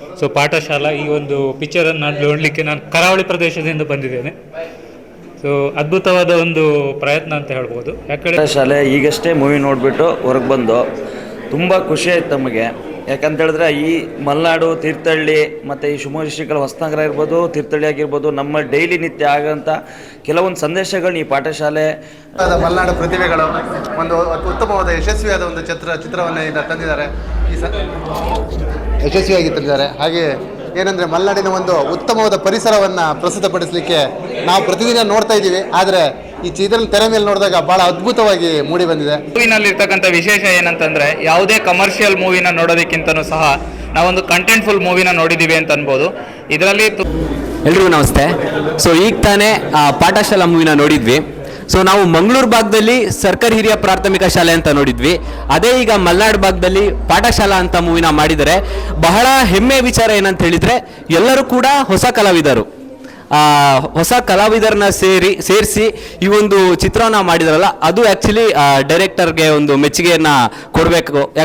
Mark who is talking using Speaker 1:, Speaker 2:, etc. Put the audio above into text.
Speaker 1: So Pathshala ಈ ಒಂದು ಪಿಕ್ಚರನ್ನು ನಾನು ನೋಡಲಿಕ್ಕೆ ನಾನು ಕರಾವಳಿ ಪ್ರದೇಶದಿಂದ ಬಂದಿದ್ದೇನೆ. ಸೊ ಅದ್ಭುತವಾದ ಒಂದು ಪ್ರಯತ್ನ ಅಂತ ಹೇಳ್ಬೋದು. ಯಾಕಂದರೆ
Speaker 2: ಶಾಲೆ ಈಗಷ್ಟೇ ಮೂವಿ ನೋಡಿಬಿಟ್ಟು ಹೊರಗೆ ಬಂದು ತುಂಬ ಖುಷಿ ಆಯ್ತು ನಮಗೆ. ಯಾಕಂತ ಹೇಳಿದ್ರೆ ಈ ಮಲೆನಾಡು ತೀರ್ಥಹಳ್ಳಿ ಮತ್ತು ಈ ಶಿವಮೊಗ್ಗ ಡಿಸ್ಟ್ರಿಕ್ಟಲ್ಲಿ ಹೊಸನಗರ ಇರ್ಬೋದು, ತೀರ್ಥಹಳ್ಳಿ ಆಗಿರ್ಬೋದು, ನಮ್ಮ ಡೈಲಿ ನಿತ್ಯ ಆಗೋಂಥ ಕೆಲವೊಂದು ಸಂದೇಶಗಳನ್ನ ಈ ಪಾಠಶಾಲೆ
Speaker 3: ಮಲೆನಾಡು ಪ್ರತಿಭೆಗಳು ಒಂದು ಉತ್ತಮವಾದ ಯಶಸ್ವಿಯಾದ ಒಂದು ಚಿತ್ರವನ್ನು ಈಗ ತಂದಿದ್ದಾರೆ. ಯಶಸ್ವಿಯಾಗಿ ತಂದಿದ್ದಾರೆ. ಹಾಗೆ ಏನಂದರೆ ಮಲೆನಾಡಿನ ಒಂದು ಉತ್ತಮವಾದ ಪರಿಸರವನ್ನು ಪ್ರಸ್ತುತಪಡಿಸಲಿಕ್ಕೆ ನಾವು ಪ್ರತಿದಿನ ನೋಡ್ತಾ ಇದ್ದೀವಿ. ಆದರೆ ಈ ಚಿತ್ರದ ತೆರೆ ಮೇಲೆ ನೋಡಿದಾಗ ಭಾಳ ಅದ್ಭುತವಾಗಿ ಮೂಡಿ ಬಂದಿದೆ.
Speaker 4: ಮೂವಿನಲ್ಲಿ ಇರ್ತಕ್ಕಂಥ ವಿಶೇಷ ಏನಂತಂದರೆ ಯಾವುದೇ ಕಮರ್ಷಿಯಲ್ ಮೂವಿನ ನೋಡೋದಕ್ಕಿಂತನೂ ಸಹ ನಾವೊಂದು ಕಂಟೆಂಟ್ಫುಲ್ ಮೂವಿನ ನೋಡಿದ್ದೀವಿ ಅಂತ ಅನ್ಬೋದು. ಇದರಲ್ಲಿ
Speaker 5: ಎಲ್ರಿಗೂ ನಮಸ್ತೆ. ಸೊ ಈಗ ತಾನೇ ಪಾಠಶಾಲಾ ಮೂವಿನ ನೋಡಿದ್ವಿ. ಸೊ ನಾವು ಮಂಗಳೂರು ಭಾಗದಲ್ಲಿ ಸರ್ಕಾರಿ ಹಿರಿಯ ಪ್ರಾಥಮಿಕ ಶಾಲೆ ಅಂತ ನೋಡಿದ್ವಿ. ಅದೇ ಈಗ ಮಲೆನಾಡು ಭಾಗದಲ್ಲಿ ಪಾಠಶಾಲಾ ಅಂತ ಮೂವಿನ ಮಾಡಿದರೆ ಬಹಳ ಹೆಮ್ಮೆಯ ವಿಚಾರ ಏನಂತ ಹೇಳಿದರೆ ಎಲ್ಲರೂ ಕೂಡ ಹೊಸ ಕಲಾವಿದರು, ಹೊಸ ಕಲಾವಿದರನ್ನ ಸೇರಿಸಿ ಈ ಒಂದು ಚಿತ್ರವನ್ನು ಮಾಡಿದಾರಲ್ಲ, ಅದು ಆ್ಯಕ್ಚುಲಿ ಡೈರೆಕ್ಟರ್ಗೆ ಒಂದು ಮೆಚ್ಚುಗೆಯನ್ನು ಕೊಡಬೇಕು. ಯಾಕಂದರೆ